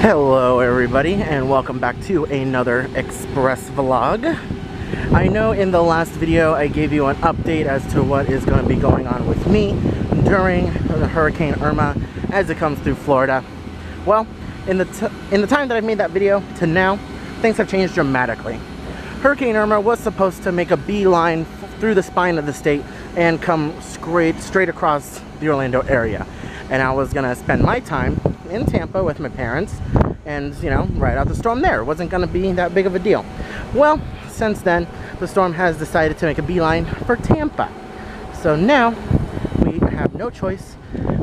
Hello everybody, and welcome back to another Express vlog. I know in the last video I gave you an update as to what is going to be going on with me during Hurricane Irma as it comes through Florida. Well, in the time that I've made that video to now, things have changed dramatically. Hurricane Irma was supposed to make a beeline through the spine of the state and come straight across the Orlando area. And I was going to spend my time in Tampa with my parents and, you know, ride out the storm there. It wasn't going to be that big of a deal. Well, since then, the storm has decided to make a beeline for Tampa. So now, we have no choice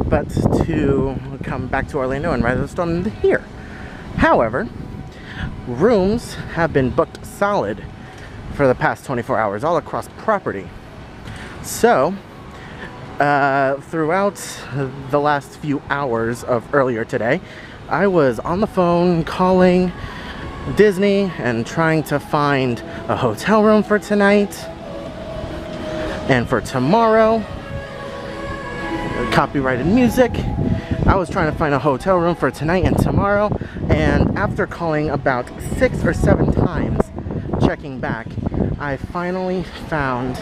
but to come back to Orlando and ride out the storm here. However, rooms have been booked solid for the past 24 hours all across property. So, throughout the last few hours of earlier today, I was on the phone calling Disney and trying to find a hotel room for tonight and for tomorrow. Copyrighted music. I was trying to find a hotel room for tonight and tomorrow, and after calling about 6 or 7 times, checking back, I finally found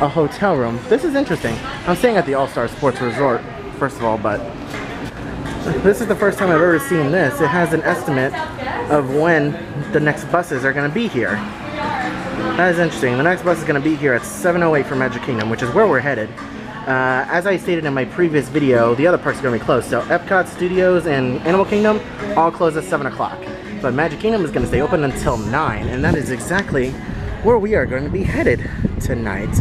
a hotel room. This is interesting. I'm staying at the All-Star Sports Resort, first of all, but this is the first time I've ever seen this. It has an estimate of when the next buses are going to be here. That is interesting. The next bus is going to be here at 7:08 for Magic Kingdom, which is where we're headed. As I stated in my previous video, the other parks are going to be closed. So Epcot Studios and Animal Kingdom all close at 7 o'clock. But Magic Kingdom is going to stay open until 9, and that is exactly where we are going to be headed tonight.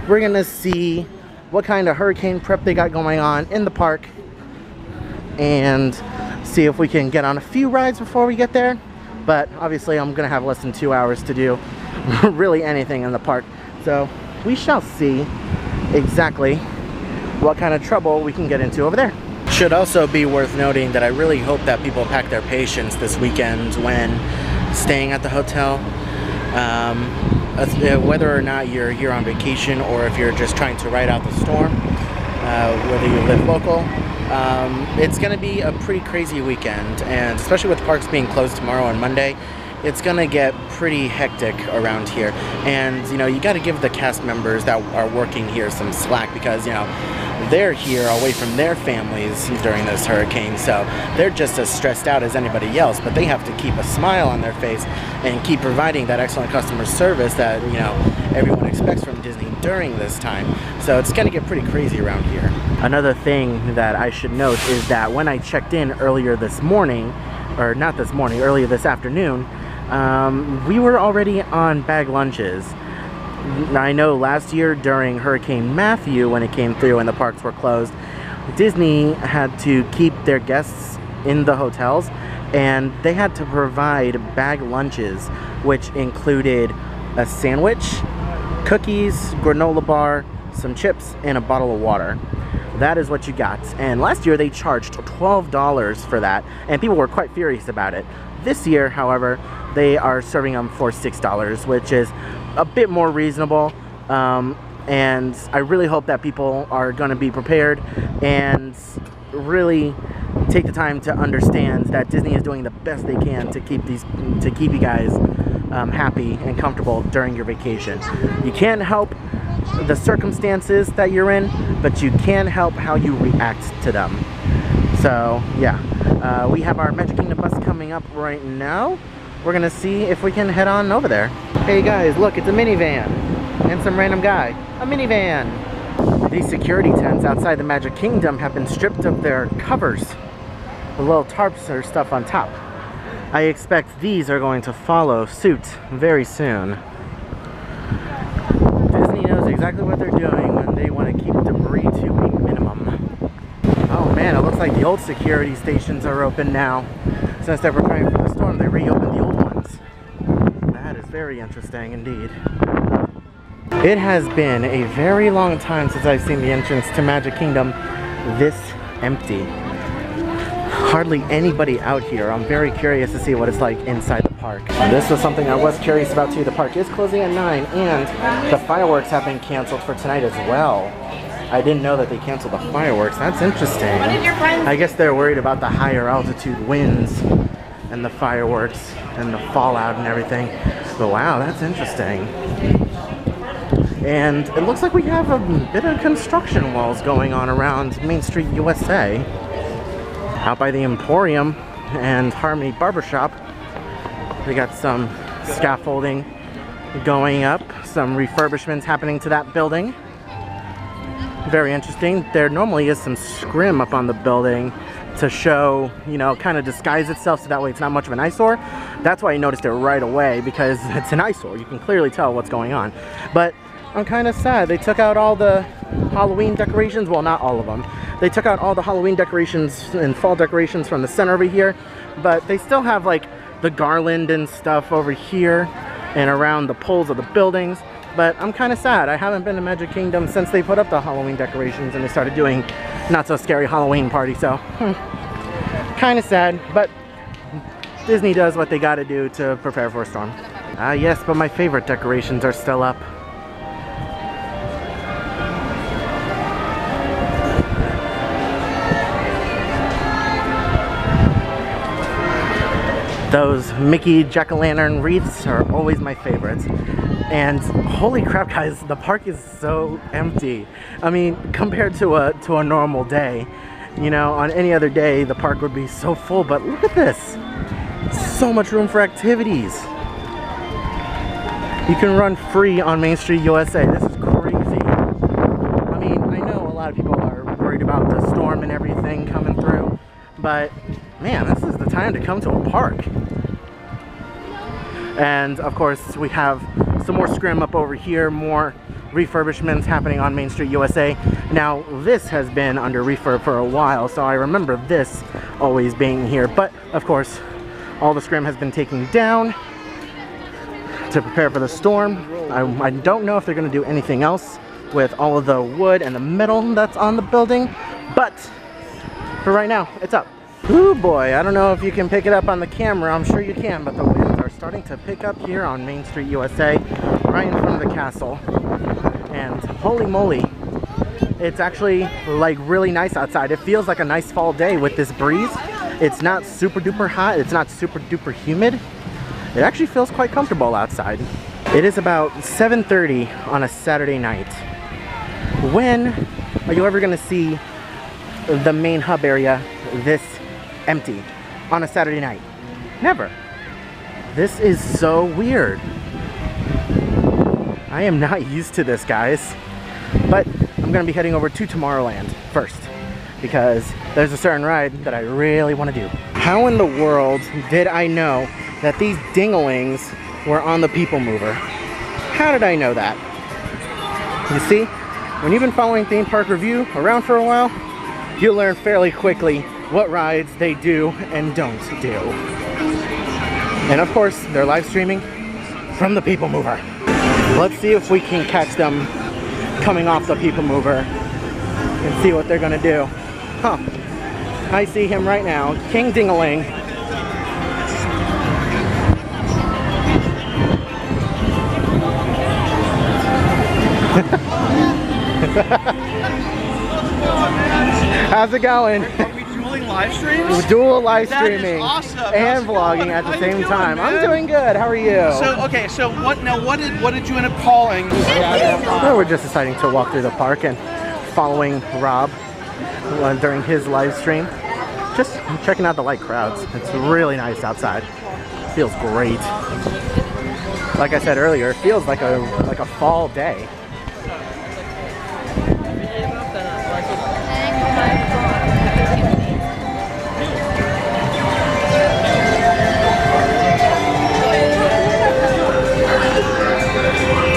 We're going to see what kind of hurricane prep they got going on in the park and see if we can get on a few rides before we get there. But obviously I'm going to have less than 2 hours to do really anything in the park. So we shall see exactly what kind of trouble we can get into over there. Should also be worth noting that I really hope that people pack their patience this weekend when staying at the hotel. Whether or not you're here on vacation or if you're just trying to ride out the storm, whether you live local, it's going to be a pretty crazy weekend, and especially with parks being closed tomorrow and Monday, it's going to get pretty hectic around here. And, you know, you got to give the cast members that are working here some slack because, you know, they're here away from their families during this hurricane, so they're just as stressed out as anybody else, but they have to keep a smile on their face and keep providing that excellent customer service that, you know, everyone expects from Disney during this time. So it's going to get pretty crazy around here. Another thing that I should note is that when I checked in earlier this morning, or not this morning, earlier this afternoon, we were already on bag lunches. I know last year during Hurricane Matthew, when it came through and the parks were closed, Disney had to keep their guests in the hotels, and they had to provide bag lunches, which included a sandwich, cookies, granola bar, some chips, and a bottle of water. That is what you got. And last year they charged $12 for that, and people were quite furious about it. This year, however, they are serving them for $6, which is a bit more reasonable, and I really hope that people are going to be prepared and really take the time to understand that Disney is doing the best they can to keep you guys happy and comfortable during your vacation. You can't help the circumstances that you're in, but you can help how you react to them. So yeah, we have our Magic Kingdom bus coming up right now. We're gonna see if we can head on over there. Hey guys, look, it's a minivan and some random guy. A minivan. These security tents outside the Magic Kingdom have been stripped of their covers, the little tarps or stuff on top. I expect these are going to follow suit very soon. Disney knows exactly what they're doing when they want to keep debris to a minimum. Oh man, it looks like the old security stations are open now. Since they're preparing for the storm, they reopened the old ones. That is very interesting indeed. It has been a very long time since I've seen the entrance to Magic Kingdom this empty. Hardly anybody out here. I'm very curious to see what it's like inside the park. And this was something I was curious about too. The park is closing at 9, and the fireworks have been canceled for tonight as well. I didn't know that they canceled the fireworks. That's interesting. What did your friends? I guess they're worried about the higher altitude winds and the fireworks and the fallout and everything. But wow, that's interesting. And it looks like we have a bit of construction walls going on around Main Street, USA. Out by the Emporium and Harmony Barbershop, we got some scaffolding going up, some refurbishments happening to that building. Very interesting. There normally is some scrim up on the building to show, you know, kind of disguise itself so that way it's not much of an eyesore. That's why I noticed it right away, because it's an eyesore. You can clearly tell what's going on. But I'm kind of sad. They took out all the Halloween decorations. Well, not all of them. They took out all the Halloween decorations and fall decorations from the center over here, but they still have like the garland and stuff over here and around the poles of the buildings. But I'm kind of sad. I haven't been to Magic Kingdom since they put up the Halloween decorations and they started doing not so scary Halloween party. So kind of sad, but Disney does what they got to do to prepare for a storm. Yes, but my favorite decorations are still up. Those Mickey jack-o'-lantern wreaths are always my favorites. And holy crap, guys, the park is so empty. I mean, compared to a normal day, you know, on any other day the park would be so full, but look at this. So much room for activities. You can run free on Main Street, USA. This is crazy. I mean, I know a lot of people are worried about the storm and everything coming through, but man, this is the time to come to a park. And of course, we have some more scrim up over here, more refurbishments happening on Main Street, USA. Now, this has been under refurb for a while, so I remember this always being here. But of course, all the scrim has been taken down to prepare for the storm. I don't know if they're going to do anything else with all of the wood and the metal that's on the building, but for right now, it's up. Ooh boy, I don't know if you can pick it up on the camera. I'm sure you can, but the winds are starting to pick up here on Main Street, USA, right in front of the castle. And holy moly, it's actually like really nice outside. It feels like a nice fall day with this breeze. It's not super duper hot, it's not super duper humid. It actually feels quite comfortable outside. It is about 7:30 on a Saturday night. When are you ever gonna see the main hub area this empty on a Saturday night? Never. This is so weird. I am not used to this, guys. But I'm gonna be heading over to Tomorrowland first, because there's a certain ride that I really want to do. How in the world did I know that these dinglings were on the People Mover? How did I know that? You see, when you've been following Theme Park Review around for a while, you'll learn fairly quickly what rides they do and don't do. And of course, they're live streaming from the People Mover. Let's see if we can catch them coming off the People Mover and see what they're gonna do. Huh. I see him right now, King Dingaling. How's it going? Are we dueling live streams? Dual live streaming awesome. and vlogging at the same time. Man? I'm doing good. How are you? So okay, so what did you end up calling? Well, we're just deciding to walk through the park and following Rob during his live stream. Just checking out the light crowds. It's really nice outside. It feels great. Like I said earlier, it feels like a fall day.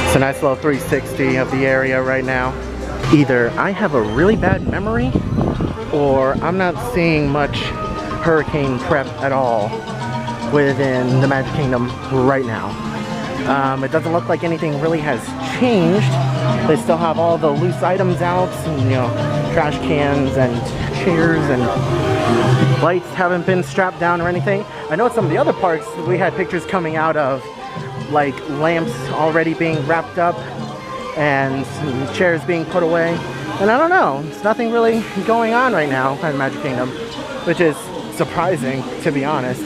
It's a nice little 360 of the area right now. Either I have a really bad memory, or I'm not seeing much hurricane prep at all within the Magic Kingdom right now. It doesn't look like anything really has changed. They still have all the loose items out, and, you know, trash cans and chairs, and lights haven't been strapped down or anything. I know at some of the other parks we had pictures coming out of like lamps already being wrapped up and chairs being put away. And I don't know, there's nothing really going on right now at Magic Kingdom, which is surprising, to be honest.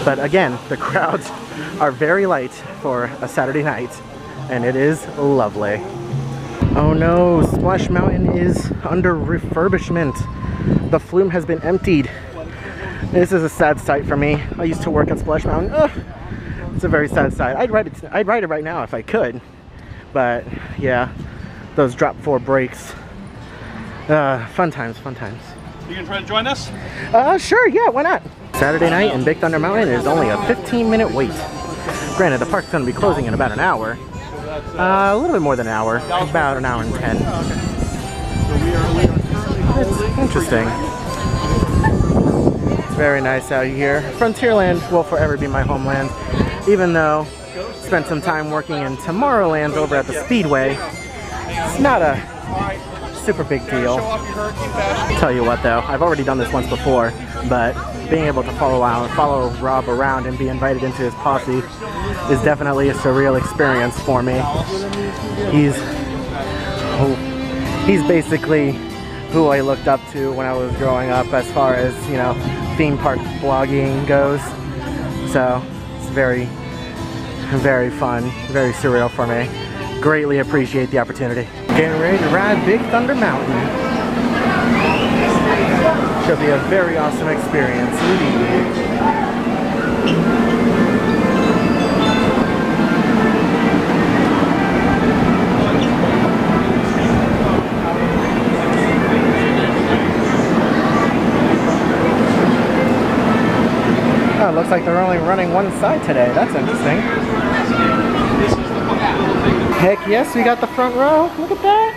But again, the crowds are very light for a Saturday night, and it is lovely. Oh no, Splash Mountain is under refurbishment. The flume has been emptied. This is a sad sight for me. I used to work at Splash Mountain. Ugh, it's a very sad sight. I'd ride it right now if I could. But yeah, those drop 4 brakes. Fun times, fun times. You gonna try to join us? Sure, yeah, why not? Saturday night in Big Thunder Mountain is only a 15-minute wait. Granted, the park's gonna be closing in about an hour. A little bit more than an hour, about an hour and 10. It's interesting. It's very nice out here. Frontierland will forever be my homeland, even though I spent some time working in Tomorrowland over at the Speedway. It's not a super big deal. Tell you what though, I've already done this once before, but being able to follow Rob around and be invited into his posse is definitely a surreal experience for me. He's basically who I looked up to when I was growing up as far as, you know, theme park blogging goes. So it's very, very fun, very surreal for me. Greatly appreciate the opportunity. Getting ready to ride Big Thunder Mountain. Should be a very awesome experience indeed. Oh, looks like they're only running one side today. That's interesting. Heck yes, we got the front row. Look at that.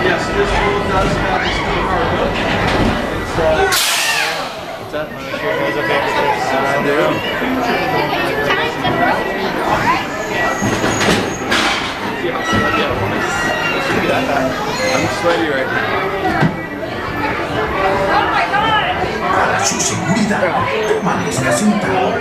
Yes, this rule does have a steel cargo. What's that? I do. I'm sweaty right now. Para su seguridad, permanezca sentado y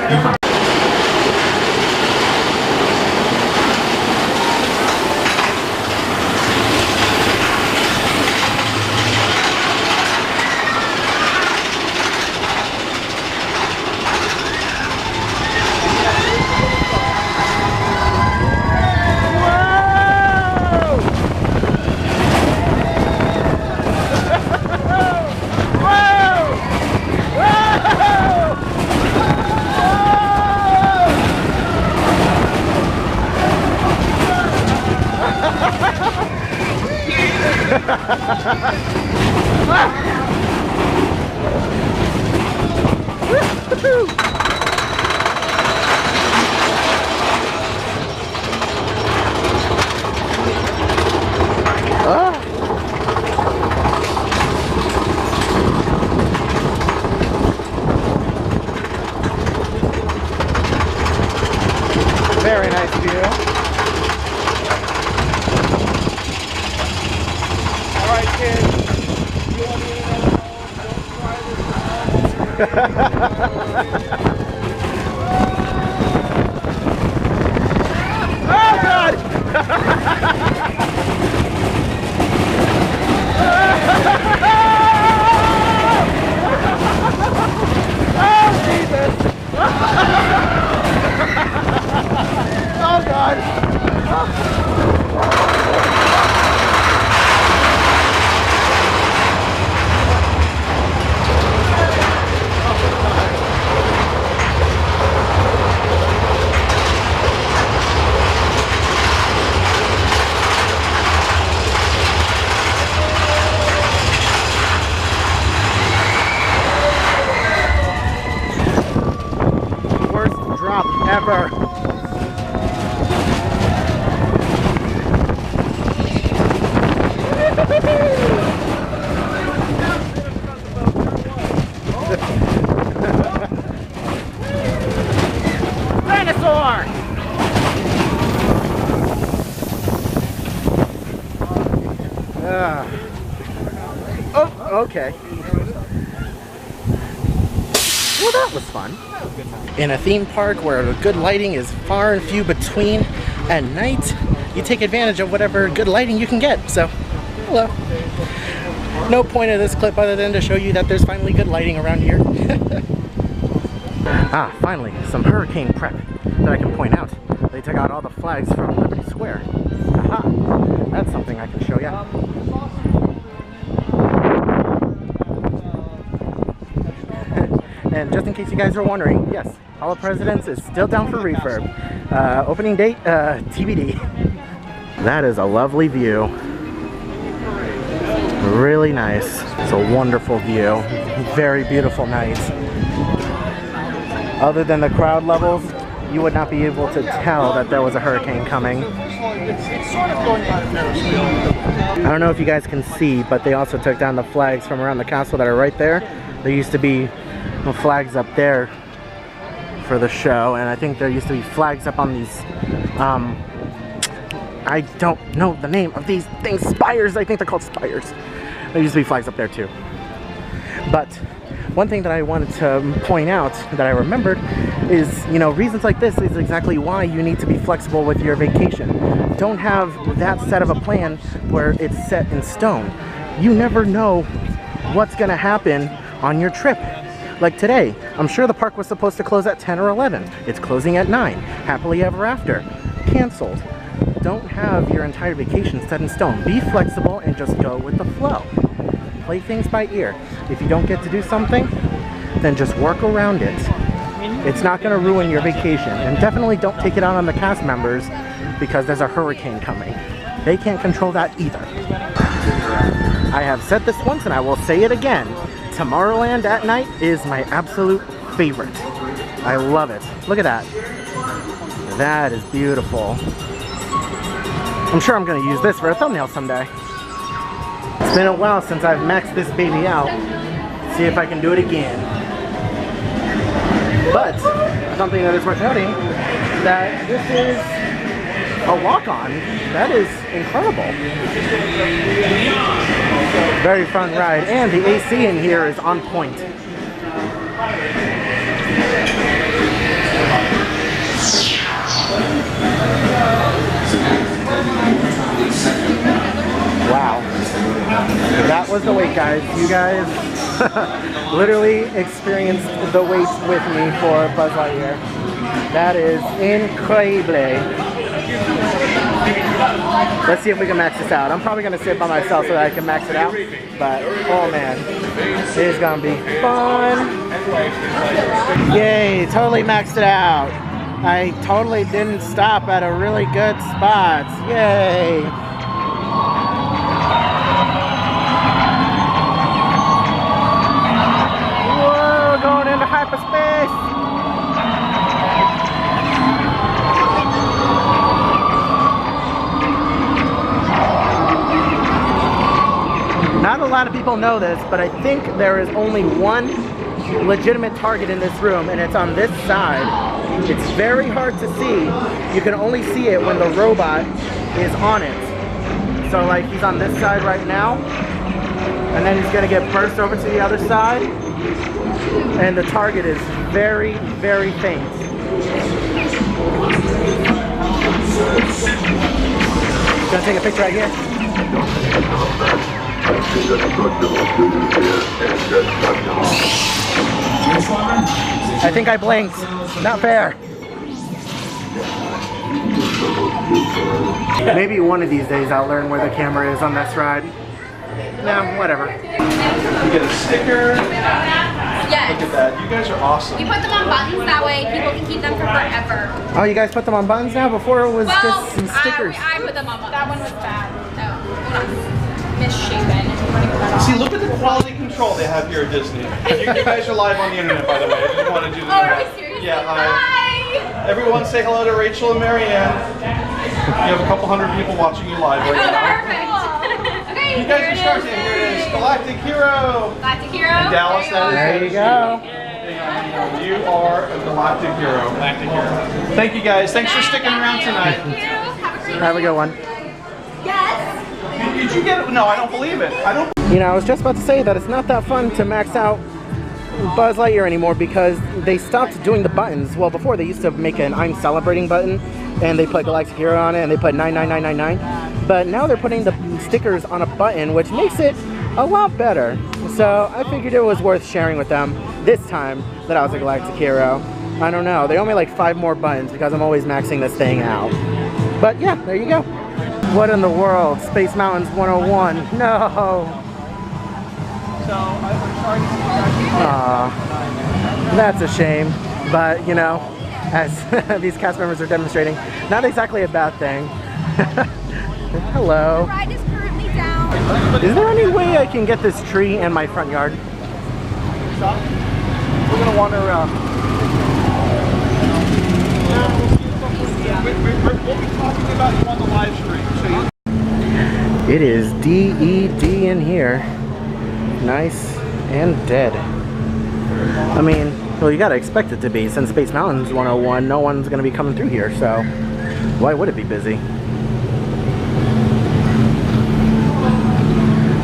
Very nice view. All right, kids. You want me to don't try this. Oh God! Oh Jesus! Oh God! Worst drop ever. Dinosaur! Oh, okay. Well, that was fun. in a theme park where the good lighting is far and few between at night, you take advantage of whatever good lighting you can get. So, hello. No point of this clip other than to show you that there's finally good lighting around here. Finally, some hurricane prep that I can point out. They took out all the flags from Liberty Square. Aha! That's something I can show you. And just in case you guys are wondering, yes, Hall of Presidents is still down for refurb. Opening date, TBD. That is a lovely view. Really nice. It's a wonderful view. Very beautiful night. Other than the crowd levels, you would not be able to tell that there was a hurricane coming. I don't know if you guys can see, but they also took down the flags from around the castle that are right there. There used to be flags up there for the show, and I think there used to be flags up on these, I don't know the name of these things, spires. I think they're called spires. There used to be flags up there too. But one thing that I wanted to point out that I remembered is, you know, reasons like this is exactly why you need to be flexible with your vacation. Don't have that set of a plan where it's set in stone. You never know what's gonna happen on your trip. Like today, I'm sure the park was supposed to close at 10 or 11. It's closing at 9. Happily ever after. Canceled. Don't have your entire vacation set in stone. Be flexible and just go with the flow. Play things by ear. If you don't get to do something, then just work around it. It's not going to ruin your vacation. And definitely don't take it out on the cast members because there's a hurricane coming. They can't control that either. I have said this once and I will say it again. Tomorrowland at night is my absolute favorite. I love it. Look at that. That is beautiful. I'm sure I'm going to use this for a thumbnail someday. It's been a while since I've maxed this baby out. See if I can do it again. But something that is worth noting, that this is a walk-on. That is incredible. Very fun ride, and the AC in here is on point. Wow. That was the wait, guys. You guys literally experienced the wait with me for Buzz Lightyear. That is incredible. Let's see if we can max this out. I'm probably going to sit by myself so that I can max it out. But, oh man, it is going to be fun. Yay, totally maxed it out. I totally didn't stop at a really good spot. Yay. Whoa, going into hyperspace. Not a lot of people know this, but I think there is only one legitimate target in this room, and it's on this side. It's very hard to see. You can only see it when the robot is on it. So like he's on this side right now, and then he's gonna get burst over to the other side, and the target is very, very faint. Gonna take a picture right here. I think I blinked. Not fair. Maybe one of these days I'll learn where the camera is on this ride. No, whatever. You get a sticker. Yes. Look at that. You guys are awesome. We put them on buttons, that way people can keep them for forever. Oh, you guys put them on buttons now? Before it was just some stickers. I put them on buttons. That one was bad. No, hold on. Misshapen. See, look at the quality control they have here at Disney. You guys are live on the internet, by the way. I just want to do the Oh, are we serious? Yeah, hi. Hi. Everyone say hello to Rachel and Marianne. You have a couple hundred people watching you live right now. Perfect. Okay, You guys are starting. Here it is. Galactic Hero. Galactic Hero. And Dallas, that is There you go. You are a galactic hero. Galactic hero. Thank you guys. Thanks for sticking around tonight. Thank you. Have a great Have a good one. Yes. Did you get it? No, I don't believe it. I don't. You know, I was just about to say that it's not that fun to max out Buzz Lightyear anymore because they stopped doing the buttons. Well, before they used to make an I'm celebrating button and they put Galactic Hero on it and they put 99999. But now they're putting the stickers on a button, which makes it a lot better. So I figured it was worth sharing with them this time that I was a Galactic Hero. I don't know. They owe me like 5 more buttons because I'm always maxing this thing out. But yeah, there you go. What in the world? Space Mountains 101. No. So I'm sorry to see you guys. Aw, that's a shame. But, you know, as these cast members are demonstrating, not exactly a bad thing. Hello. The ride is currently down. Is there any way I can get this tree in my front yard? Stop. We're going to wander around. We'll be talking about you on the live stream. So It is DED in here. Nice and dead. I mean, well, you gotta expect it to be. Since Space Mountains 101, no one's gonna be coming through here, so why would it be busy?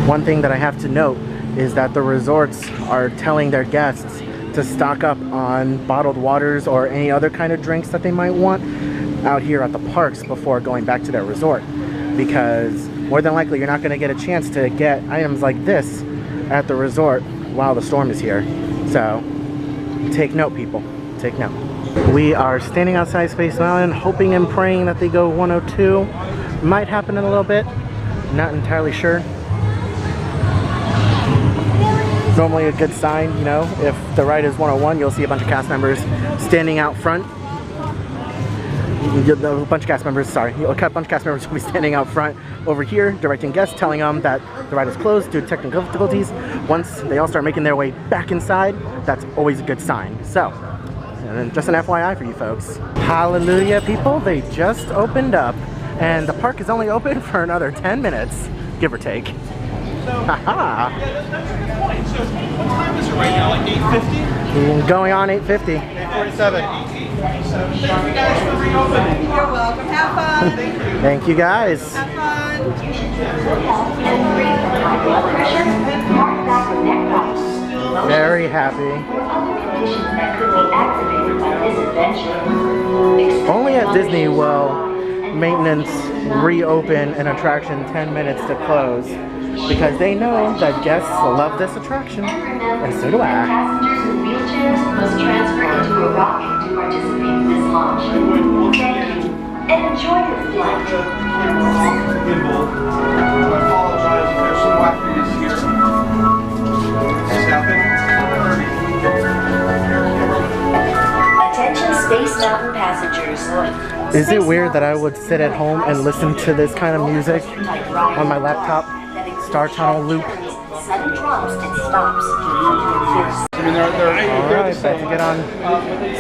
One thing that I have to note is that the resorts are telling their guests to stock up on bottled waters or any other kind of drinks that they might want out here at the parks before going back to their resort, because more than likely you're not going to get a chance to get items like this at the resort while the storm is here. So take note, people, take note. We are standing outside Space Mountain hoping and praying that they go 102. Might happen in a little bit, not entirely sure. Normally a good sign, you know, if the ride is 101, you'll see a bunch of cast members standing out front. A bunch of cast members will be standing out front over here, directing guests, telling them that the ride is closed due to technical difficulties. Once they all start making their way back inside, that's always a good sign. So, and then just an FYI for you folks. Hallelujah, people, they just opened up, and the park is only open for another 10 minutes, give or take. Haha. yeah, that's a good point. So what time is it right now? Like 8:50? Going on 8:50. 8:47. So thank you guys for reopening. You're welcome. Have fun. Thank you. Thank you guys. Have fun. Very happy. Only at Disney will maintenance reopen an attraction 10 minutes to close, because they know that guests love this attraction, and so do I. Passengers in wheelchairs must transfer into a rocket to participate in this launch. Thank you, and enjoy your flight. Gimbal. I apologize if there's some wackiness here. This happened. Attention Space Mountain passengers. Is it weird that I would sit at home and listen to this kind of music on my laptop? Star Tunnel loop. Sudden drops and stops. I mean, they're Alright, about to get on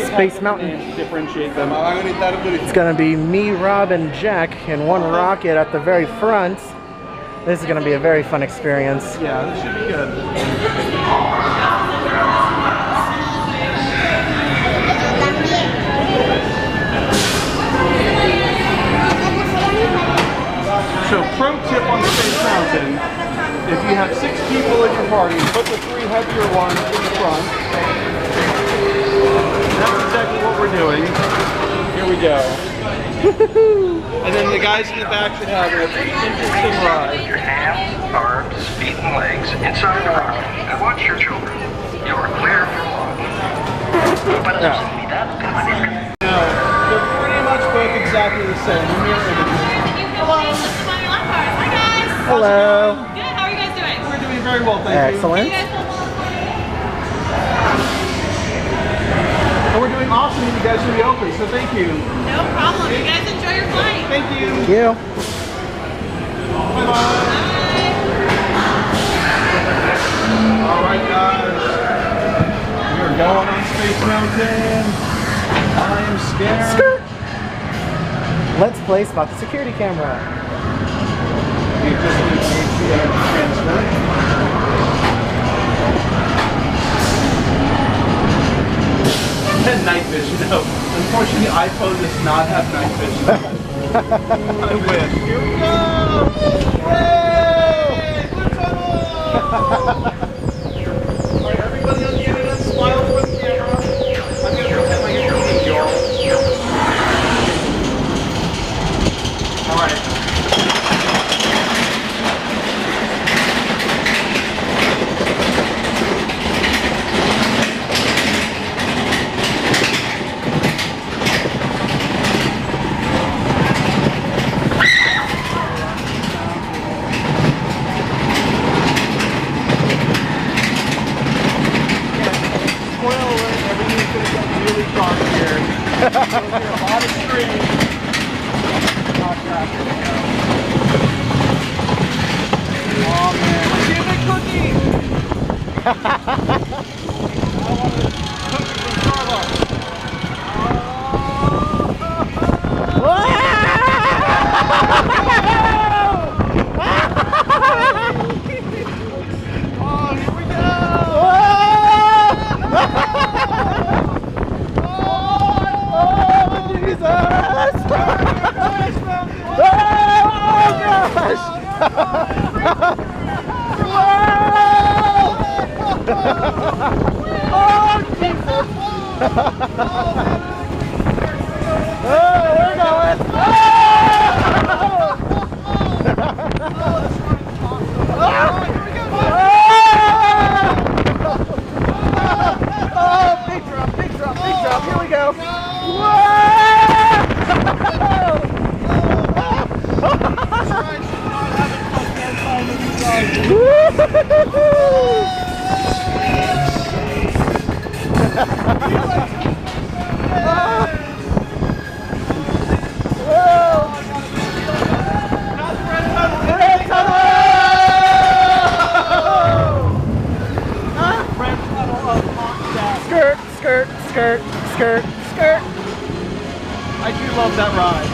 Space Mountain. differentiate them. It's gonna be me, Rob, and Jack in one rocket at the very front. This is gonna be a very fun experience. Yeah, this should be good. So, pro tip on Space Mountain, if you have 6 people in your party, put the 3 heavier ones in the front. That's exactly what we're doing. Here we go. And then the guys in the back should have a pretty interesting ride. Your hands, arms, feet, and legs inside the rocket and watch your children. You are clear for launch. No, they're pretty much both exactly the same. Mirror images. Hello. Good, how are you guys doing? We're doing very well, thank Excellent. you. And we're doing awesome when you guys reopen, so thank you. No problem. You guys enjoy your flight. Thank you. Thank you. Bye-bye. All right, guys. We're going on Space Mountain. I am scared. Skirt. Let's play Spot the Security Camera. You just need to transfer. And night vision. No, unfortunately, iPhone does not have night vision. I win. Here we go! Yay! Blue tunnel! All right, everybody on the internet. I do love that ride.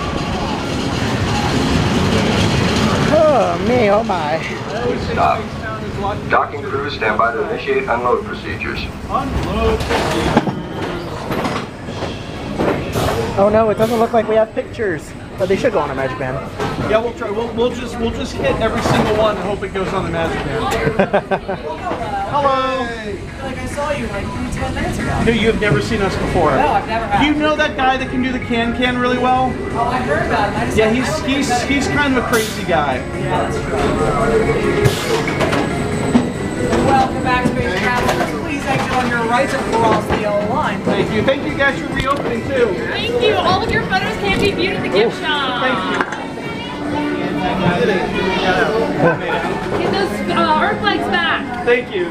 Oh me, oh my. Stop. Docking crew, stand by to initiate unload procedures. Unload procedures. Oh no, it doesn't look like we have pictures. But they should go on a Magic Band. Yeah, we'll try. We'll just hit every single one and hope it goes on the Magic Band. Hello. Like I saw you like 10 minutes ago. No, you have never seen us before. No, I've never had. Do you know that guy that can do the can really well? Oh, I heard about him. I just Yeah, he's kind of a crazy guy. Yeah, that's true. Welcome back to Space Travel. Please exit on your right to cross the yellow line. Thank you. Thank you guys for reopening too. Thank you. All of your photos can be viewed at the gift shop. Thank you. Get those Earth flags back. Thank you.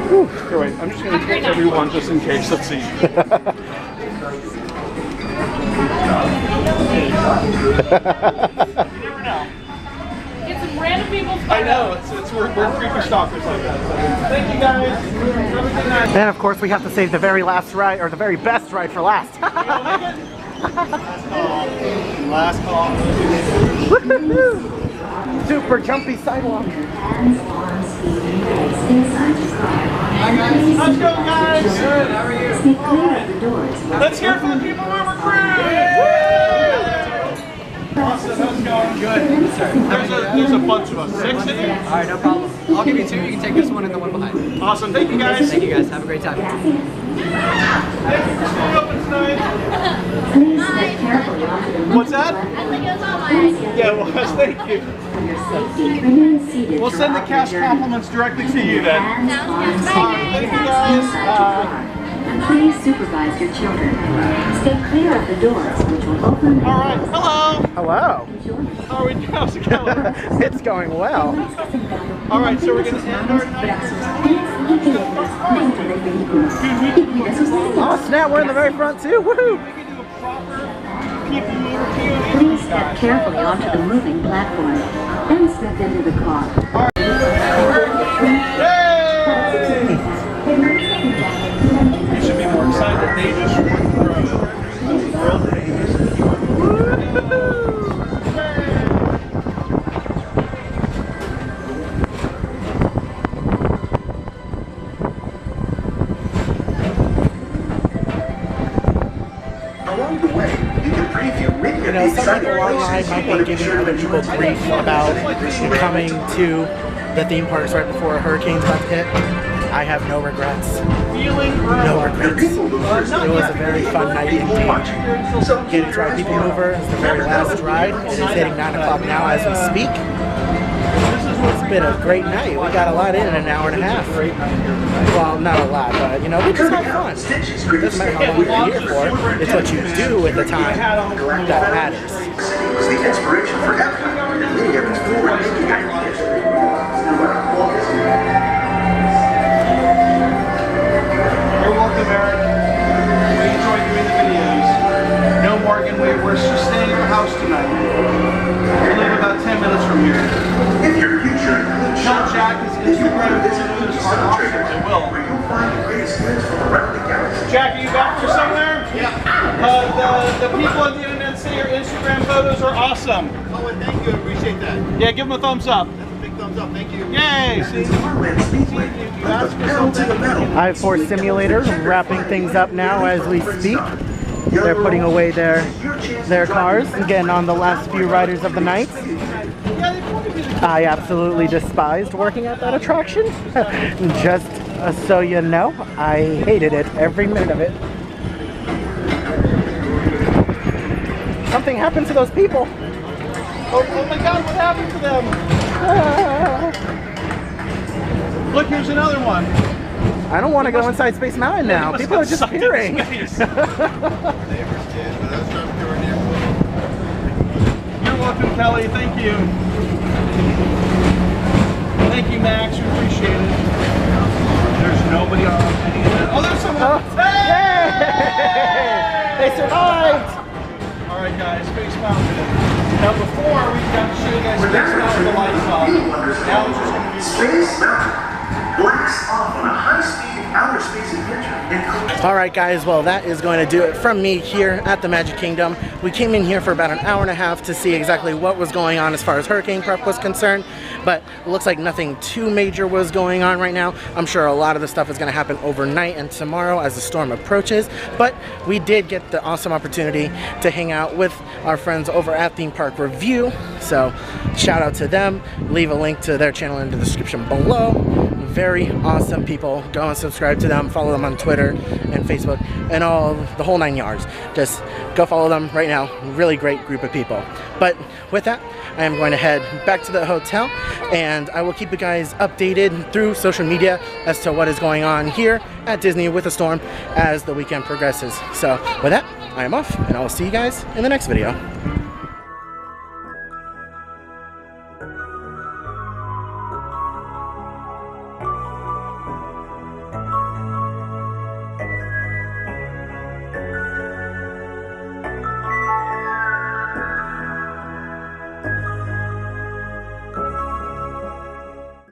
Whew. Here, wait, I'm just going to take everyone just in case. Let's see. You never know. Get some random people's photos. I know. We're creepy stalkers like that. So. Thank you guys. Have a good night. And of course we have to save the very last ride, or the very best ride for last. Last call. Woohoo! Super jumpy sidewalk. Let's go, guys. Good, how are you? Stay clear of the doors. Let's hear from the people we're recruiting. Awesome. How's it going? Good. There's a bunch of us. 6 in here? Alright, no problem. I'll give you 2. You can take this one and the one behind. Awesome. Thank you, guys. Thank you guys. Have a great time. Thank you for staying open tonight. Please step carefully onto the What's that? I think it was all mine. Yeah, well, thank you. For your safety, remain seated. We'll send the cash compliments directly to you then. Sounds good. Thank you, guys. And please supervise your children. Stay clear of the doors, which will open. All right. Hello. Hello. How are we doing? How's it going? It's going well. All right, so we're going to end our night. Oh snap, we're in the very front too. Woohoo! We can do a proper people mover POV. Please step carefully onto the moving platform. Then step into the car. You should be more excited. They just worked through world famous. Along the way, you can preview many of the Some exciting people online races might you want be to be giving sure other that you people attend. grief about coming to the theme parks right before a hurricane's about to hit. I have no regrets. Feeling No regrets. It was a very fun night indeed. So Getting to ride People Mover is the very last ride. It is hitting 9 o'clock now as we speak. It's been a great night. We got a lot in an hour and a half. Well, not a lot, but you know, we just had fun. It doesn't matter how long you're here for. It's what you do with the time that matters. City was the inspiration for Epcot, and many of its forward-thinking ideas. You're welcome, Eric. We enjoy doing the videos. No, Morgan, we're just staying at your house tonight. We live about 10 minutes from here. If your future includes Tell Jack his Instagram hard options, it will. where you'll find the greatest hits from around the galaxy. Jack, are you back for somewhere? Yeah. The people on the internet say your Instagram photos are awesome. Oh, and thank you. I appreciate that. Yeah, give them a thumbs up. That's a big thumbs up. Thank you. Yay! See? You ask for something. I-4 Simulator wrapping things up now as we speak. They're putting away their cars and getting on the last few riders of the night. I absolutely despised working at that attraction. Just so you know, I hated it, every minute of it. Something happened to those people. Oh my God, what happened to them? Look, here's another one. I don't want to go inside Space Mountain now. People are disappearing. You're welcome, Kelly. Thank you. Thank you, Max. We appreciate it. There's nobody on any of that. Oh, there's someone. Hey! They survived. All right, guys. Space Mountain. Now, before we got to show you guys Space Mountain, the lights off. Now it's just going to be Space Mountain. Blast off on a high-speed outer space adventure. Alright guys, well that is going to do it from me here at the Magic Kingdom. We came in here for about an hour and a half to see exactly what was going on as far as hurricane prep was concerned, but it looks like nothing too major was going on right now. I'm sure a lot of the stuff is going to happen overnight and tomorrow as the storm approaches, but we did get the awesome opportunity to hang out with our friends over at Theme Park Review, so shout out to them. Leave a link to their channel in the description below. Very awesome people. Go and subscribe to them, follow them on Twitter and Facebook and all the whole 9 yards. Just go follow them right now. Really great group of people. But with that, I am going to head back to the hotel and I will keep you guys updated through social media as to what is going on here at Disney with the storm as the weekend progresses. So with that, I am off and I will see you guys in the next video.